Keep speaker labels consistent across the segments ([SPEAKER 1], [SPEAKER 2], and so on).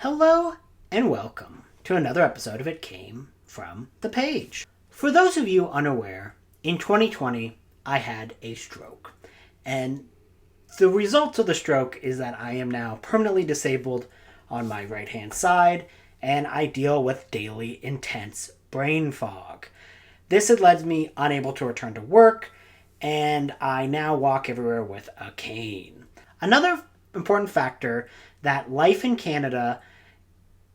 [SPEAKER 1] Hello and welcome to another episode of It Came From the Page. For those of you unaware, in 2020 I had a stroke. And the result of the stroke is that I am now permanently disabled on my right hand side and I deal with daily intense brain fog. This had led me unable to return to work and I now walk everywhere with a cane. Another important factor that life in Canada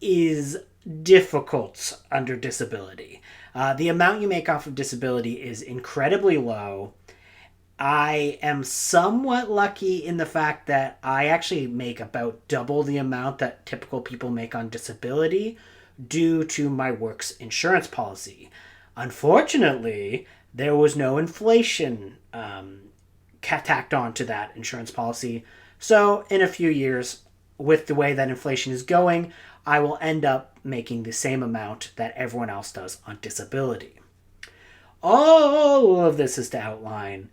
[SPEAKER 1] is difficult under disability. The amount you make off of disability is incredibly low. I am somewhat lucky in the fact that I actually make about double the amount that typical people make on disability due to my work's insurance policy. Unfortunately, there was no inflation tacked on to that insurance policy. So in a few years, with the way that inflation is going, I will end up making the same amount that everyone else does on disability. All of this is to outline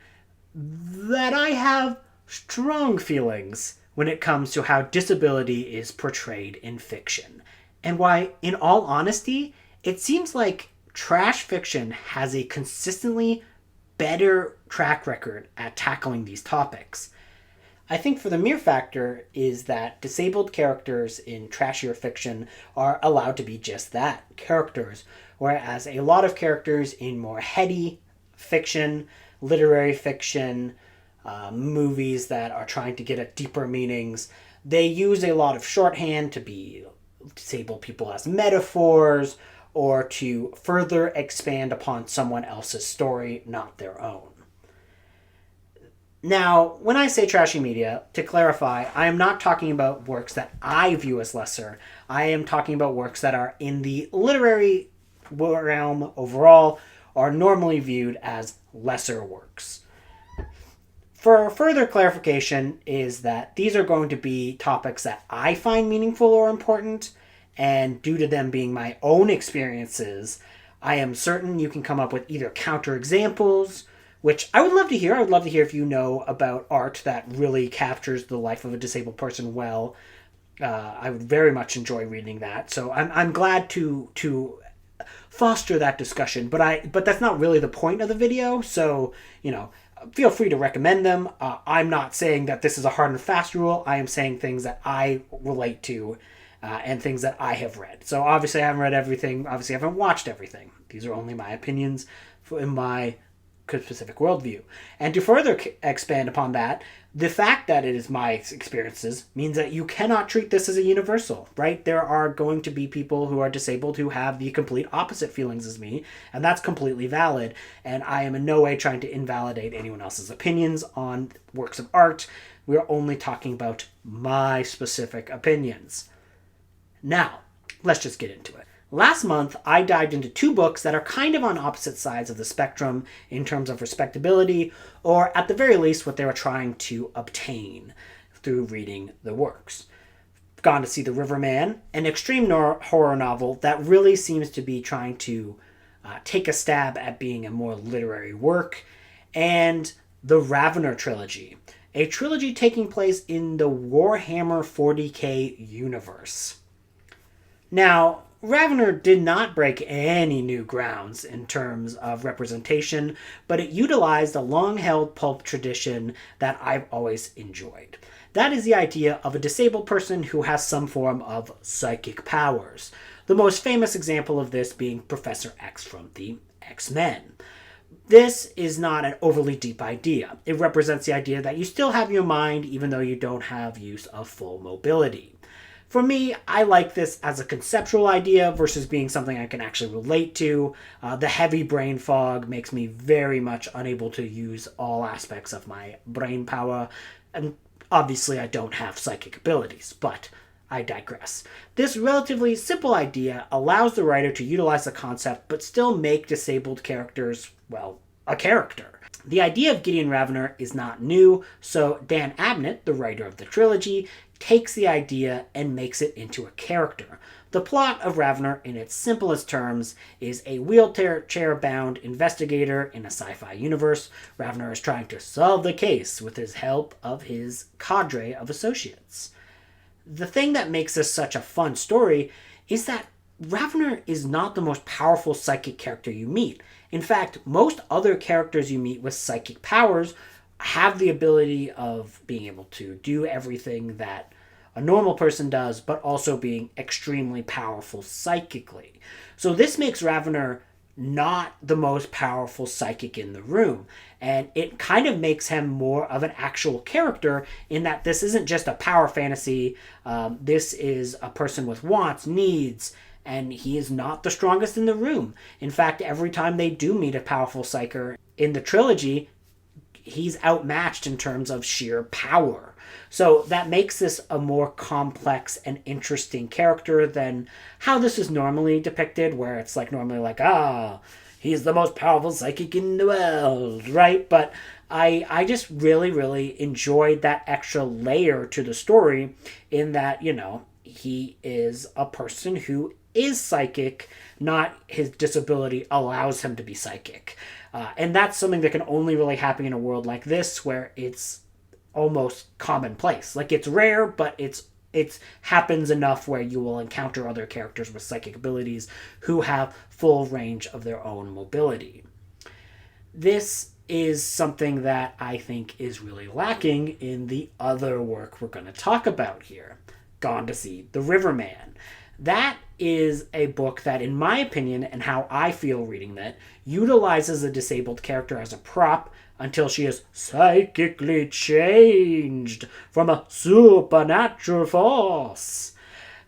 [SPEAKER 1] that I have strong feelings when it comes to how disability is portrayed in fiction, and why, in all honesty, it seems like trash fiction has a consistently better track record at tackling these topics. I think for the mere factor is that disabled characters in trashier fiction are allowed to be just that, characters, whereas a lot of characters in more heady fiction, literary fiction, movies that are trying to get at deeper meanings, they use a lot of shorthand to be disabled people as metaphors or to further expand upon someone else's story, not their own. Now, when I say trashy media, to clarify, I am not talking about works that I view as lesser. I am talking about works that are in the literary realm overall are normally viewed as lesser works. For further clarification is that these are going to be topics that I find meaningful or important, and due to them being my own experiences, I am certain you can come up with either counterexamples, which I would love to hear. I would love to hear if you know about art that really captures the life of a disabled person well. I would very much enjoy reading that. So I'm glad to foster that discussion. But that's not really the point of the video. So, feel free to recommend them. I'm not saying that this is a hard and fast rule. I am saying things that I relate to and things that I have read. So obviously I haven't read everything. Obviously I haven't watched everything. These are only my opinions in my specific worldview. And to further expand upon that, the fact that it is my experiences means that you cannot treat this as a universal, right? There are going to be people who are disabled who have the complete opposite feelings as me, and that's completely valid. And I am in no way trying to invalidate anyone else's opinions on works of art. We are only talking about my specific opinions. Now, let's just get into it. Last month, I dived into two books that are kind of on opposite sides of the spectrum in terms of respectability, or at the very least what they were trying to obtain through reading the works. I've gone to see The Riverman, an extreme horror novel that really seems to be trying to take a stab at being a more literary work, and the Ravener trilogy, a trilogy taking place in the Warhammer 40k universe. Now, Ravener did not break any new grounds in terms of representation, but it utilized a long-held pulp tradition that I've always enjoyed. That is the idea of a disabled person who has some form of psychic powers. The most famous example of this being Professor X from the X-Men. This is not an overly deep idea. It represents the idea that you still have your mind even though you don't have use of full mobility. For me, I like this as a conceptual idea versus being something I can actually relate to. The heavy brain fog makes me very much unable to use all aspects of my brain power. And obviously I don't have psychic abilities, but I digress. This relatively simple idea allows the writer to utilize the concept but still make disabled characters, well, a character. The idea of Gideon Ravener is not new, so Dan Abnett, the writer of the trilogy, takes the idea and makes it into a character. The plot of Ravener, in its simplest terms, is a wheelchair-bound investigator in a sci-fi universe. Ravener is trying to solve the case with his help of his cadre of associates. the thing that makes this such a fun story is that Ravner is not the most powerful psychic character you meet. In fact, most other characters you meet with psychic powers have the ability of being able to do everything that a normal person does, but also being extremely powerful psychically. So this makes Ravner not the most powerful psychic in the room. And it kind of makes him more of an actual character in that this isn't just a power fantasy. This is a person with wants, needs, and he is not the strongest in the room. In fact, every time they do meet a powerful psyker in the trilogy, he's outmatched in terms of sheer power. So that makes this a more complex and interesting character than how this is normally depicted, where it's like normally like, he's the most powerful psychic in the world, right? But I just really, really enjoyed that extra layer to the story in that, he is a person who is psychic, not his disability allows him to be psychic. And that's something that can only really happen in a world like this where it's almost commonplace. Like, it's rare, but it happens enough where you will encounter other characters with psychic abilities who have full range of their own mobility. This is something that I think is really lacking in the other work we're going to talk about here, Gone to See the Riverman. That is a book that, in my opinion, and how I feel reading that, utilizes a disabled character as a prop until she is psychically changed from a supernatural force.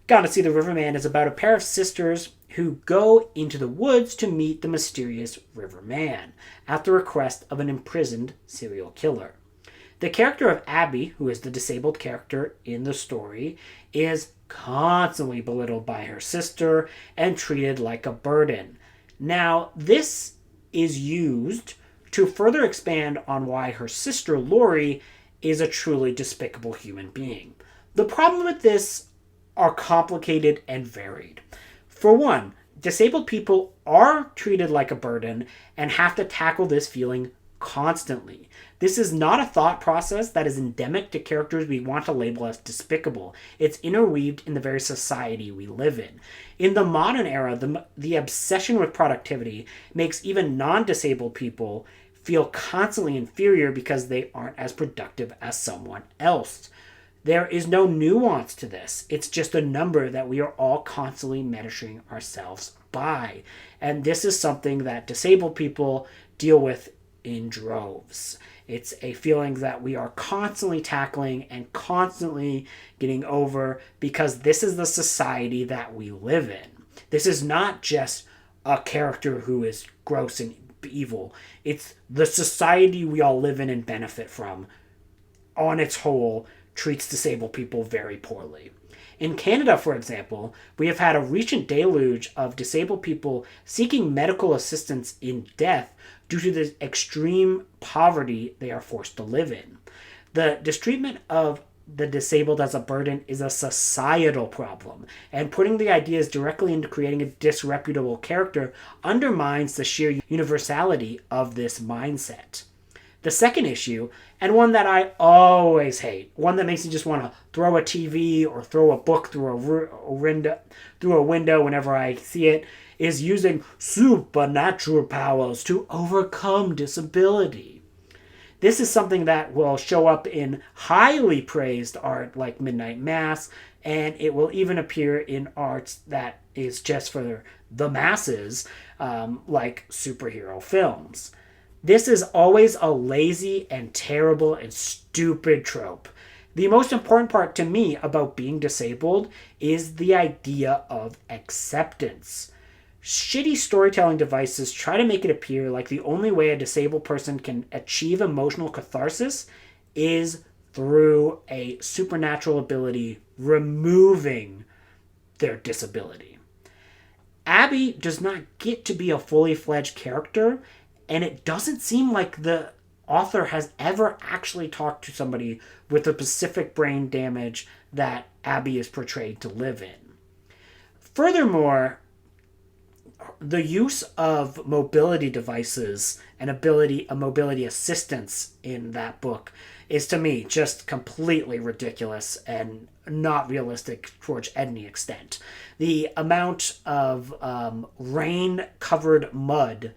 [SPEAKER 1] Gone to See the Riverman is about a pair of sisters who go into the woods to meet the mysterious Riverman at the request of an imprisoned serial killer. The character of Abby, who is the disabled character in the story, is constantly belittled by her sister and treated like a burden. Now, this is used to further expand on why her sister, Lori, is a truly despicable human being. The problem with this are complicated and varied. For one, disabled people are treated like a burden and have to tackle this feeling constantly. This is not a thought process that is endemic to characters we want to label as despicable. It's interweaved in the very society we live in. In the modern era, the obsession with productivity makes even non-disabled people feel constantly inferior because they aren't as productive as someone else. There is no nuance to this. It's just a number that we are all constantly measuring ourselves by. And this is something that disabled people deal with in droves. It's a feeling that we are constantly tackling and constantly getting over because this is the society that we live in. This is not just a character who is gross and evil. It's the society we all live in and benefit from, on its whole, treats disabled people very poorly. In Canada, for example, we have had a recent deluge of disabled people seeking medical assistance in death due to the extreme poverty they are forced to live in. The mistreatment of the disabled as a burden is a societal problem, and putting the ideas directly into creating a disreputable character undermines the sheer universality of this mindset. The second issue, and one that I always hate, one that makes me just want to throw a TV or throw a book through a window whenever I see it, is using supernatural powers to overcome disability. This is something that will show up in highly praised art like Midnight Mass, and it will even appear in art that is just for the masses, like superhero films. This is always a lazy and terrible and stupid trope. The most important part to me about being disabled is the idea of acceptance. Shitty storytelling devices try to make it appear like the only way a disabled person can achieve emotional catharsis is through a supernatural ability removing their disability. Abby does not get to be a fully fledged character, and it doesn't seem like the author has ever actually talked to somebody with the specific brain damage that Abby is portrayed to live in. Furthermore, the use of mobility devices and a mobility assistance in that book is to me just completely ridiculous and not realistic towards any extent. The amount of rain covered mud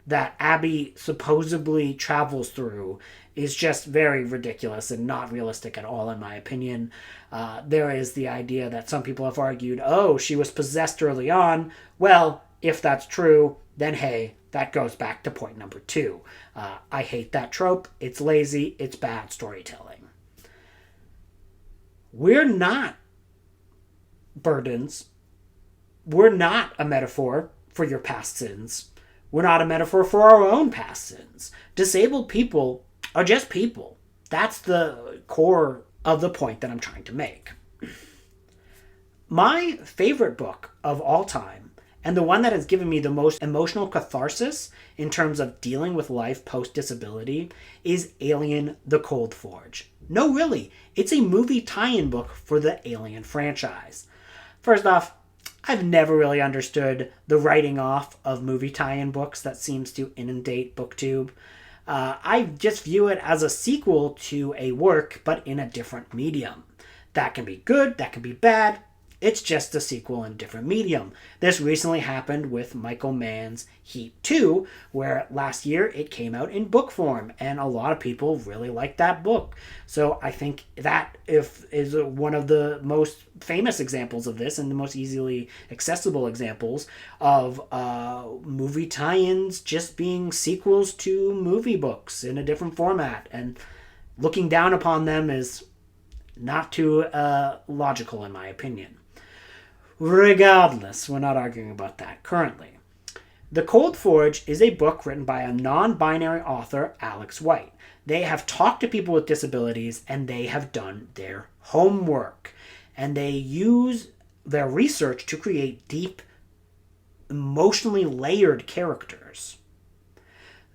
[SPEAKER 1] that Abby supposedly travels through is just very ridiculous and not realistic at all, in my opinion. There is the idea that some people have argued, oh, she was possessed early on. Well, if that's true, then hey, that goes back to point number 2. I hate that trope. It's lazy. It's bad storytelling. We're not burdens. We're not a metaphor for your past sins. We're not a metaphor for our own past sins. Disabled people are just people. That's the core of the point that I'm trying to make. My favorite book of all time, and the one that has given me the most emotional catharsis in terms of dealing with life post-disability, is Alien: The Cold Forge. No, really, it's a movie tie-in book for the Alien franchise. First off, I've never really understood the writing off of movie tie-in books that seems to inundate BookTube. I just view it as a sequel to a work, but in a different medium. That can be good, that can be bad. It's just a sequel in a different medium. This recently happened with Michael Mann's Heat 2, where last year it came out in book form, and a lot of people really liked that book. So I think that is one of the most famous examples of this, and the most easily accessible examples of movie tie-ins just being sequels to movie books in a different format, and looking down upon them is not too logical in my opinion. Regardless, we're not arguing about that currently. The Cold Forge is a book written by a non-binary author, Alex White. They have talked to people with disabilities and they have done their homework. And they use their research to create deep, emotionally layered characters.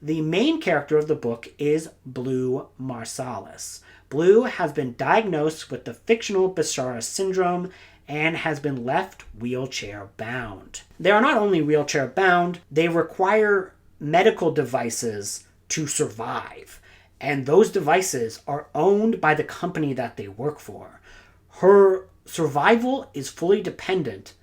[SPEAKER 1] The main character of the book is Blue Marsalis. Blue has been diagnosed with the fictional Bishara syndrome and has been left wheelchair-bound. They are not only wheelchair-bound, they require medical devices to survive. And those devices are owned by the company that they work for. Her survival is fully dependent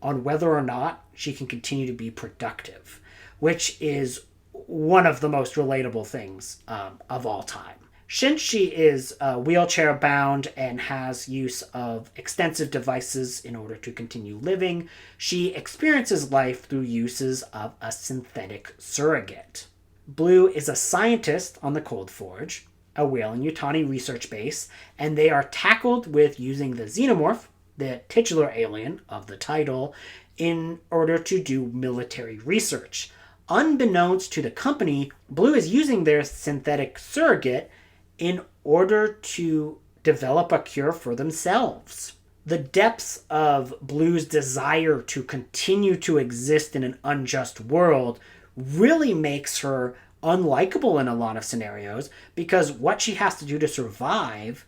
[SPEAKER 1] on whether or not she can continue to be productive, which is one of the most relatable things of all time. Since she is wheelchair bound and has use of extensive devices in order to continue living, she experiences life through uses of a synthetic surrogate. Blue is a scientist on the Cold Forge, a Weyland-Yutani research base, and they are tackled with using the xenomorph, the titular alien of the title, in order to do military research. Unbeknownst to the company, Blue is using their synthetic surrogate in order to develop a cure for themselves. The depths of Blue's desire to continue to exist in an unjust world really makes her unlikable in a lot of scenarios, because what she has to do to survive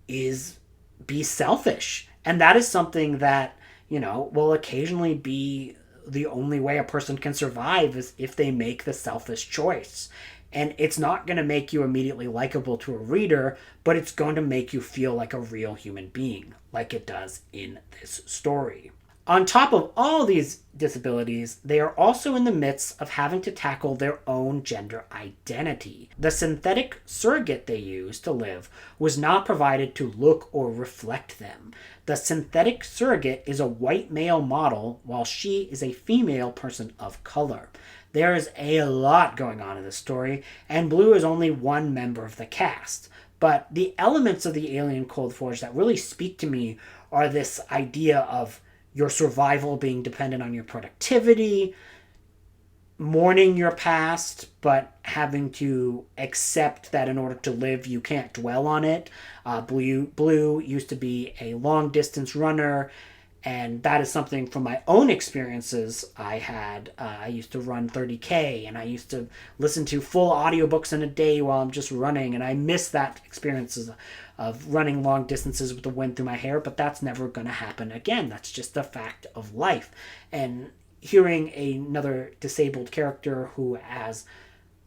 [SPEAKER 1] is be selfish. And that is something that, will occasionally be the only way a person can survive, is if they make the selfish choice. And it's not going to make you immediately likable to a reader, but it's going to make you feel like a real human being, like it does in this story. On top of all these disabilities, they are also in the midst of having to tackle their own gender identity. The synthetic surrogate they used to live was not provided to look or reflect them. The synthetic surrogate is a white male model, while she is a female person of color. There is a lot going on in this story, and Blue is only one member of the cast. But the elements of the Alien Cold Forge that really speak to me are this idea of your survival being dependent on your productivity, mourning your past, but having to accept that in order to live, you can't dwell on it. Blue used to be a long-distance runner, and that is something from my own experiences I had. I used to run 30K, and I used to listen to full audiobooks in a day while I'm just running, and I miss that experience of running long distances with the wind through my hair, but that's never going to happen again. That's just a fact of life. And hearing another disabled character who has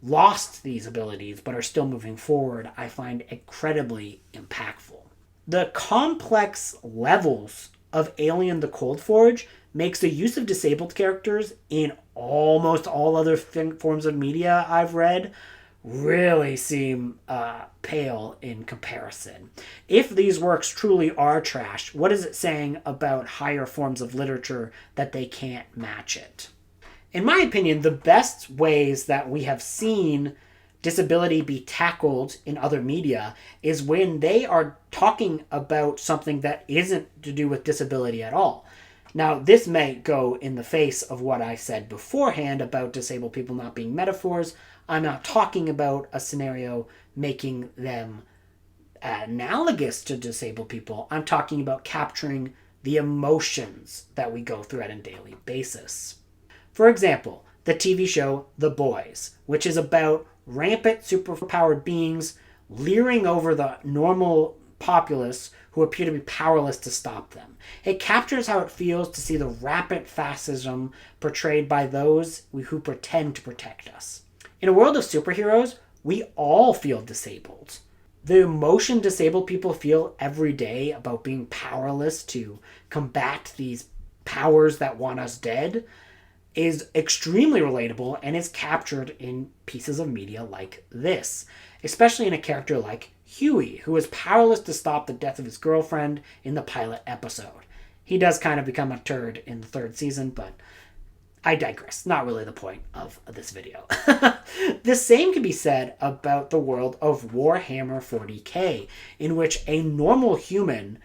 [SPEAKER 1] lost these abilities but are still moving forward, I find incredibly impactful. The complex levels of Alien the Cold Forge makes the use of disabled characters in almost all other forms of media I've read really seem pale in comparison. If these works truly are trash, what is it saying about higher forms of literature that they can't match it? In my opinion, the best ways that we have seen disability be tackled in other media is when they are talking about something that isn't to do with disability at all. Now, this may go in the face of what I said beforehand about disabled people not being metaphors. I'm not talking about a scenario making them analogous to disabled people. I'm talking about capturing the emotions that we go through on a daily basis. For example, the TV show The Boys, which is about rampant superpowered beings leering over the normal populace who appear to be powerless to stop them. It captures how it feels to see the rampant fascism portrayed by those who pretend to protect us. In a world of superheroes, we all feel disabled. The emotion disabled people feel every day about being powerless to combat these powers that want us dead is extremely relatable and is captured in pieces of media like this, especially in a character like Huey, who is powerless to stop the death of his girlfriend in the pilot episode. He does kind of become a turd in the third season, but I digress. Not really the point of this video. The same can be said about the world of Warhammer 40k, in which a normal human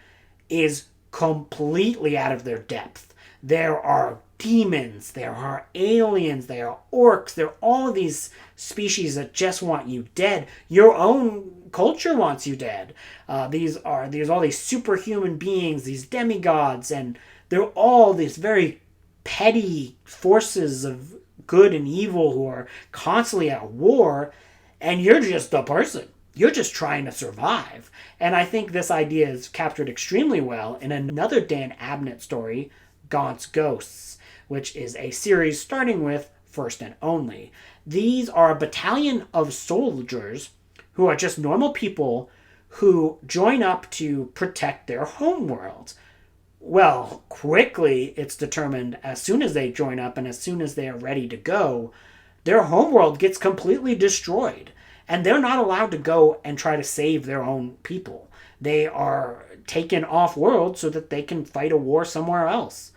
[SPEAKER 1] is completely out of their depth. There are demons, there are aliens, there are orcs, there are all of these species that just want you dead. Your own culture wants you dead. There's all these superhuman beings, these demigods, and they're all these very petty forces of good and evil who are constantly at war, and you're just a person. You're just trying to survive. And I think this idea is captured extremely well in another Dan Abnett story, Gaunt's Ghosts, which is a series starting with First and Only. These are a battalion of soldiers who are just normal people who join up to protect their homeworld. Well, quickly it's determined as soon as they join up and as soon as they are ready to go, their homeworld gets completely destroyed. And they're not allowed to go and try to save their own people. They are taken off world so that they can fight a war somewhere else.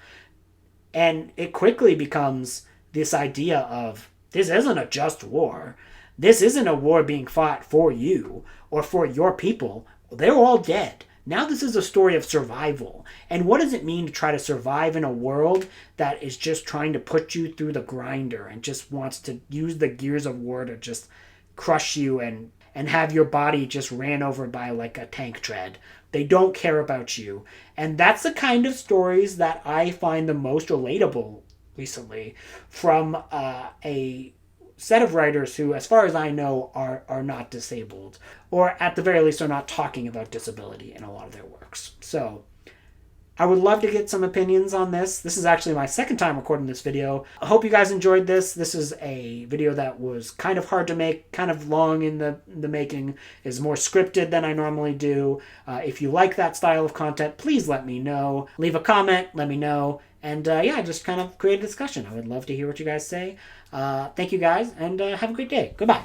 [SPEAKER 1] And it quickly becomes this idea of, this isn't a just war. This isn't a war being fought for you or for your people. They're all dead. Now this is a story of survival. And what does it mean to try to survive in a world that is just trying to put you through the grinder and just wants to use the gears of war to just crush you and have your body just ran over by like a tank tread. They don't care about you. And that's the kind of stories that I find the most relatable recently from a set of writers who, as far as I know, are not disabled, or at the very least are not talking about disability in a lot of their works. So I would love to get some opinions on this. This is actually my second time recording this video. I hope you guys enjoyed this. This is a video that was kind of hard to make, kind of long in the making, is more scripted than I normally do. If you like that style of content, please let me know. Leave a comment, let me know. And yeah, just kind of create a discussion. I would love to hear what you guys say. Thank you guys, and have a great day. Goodbye.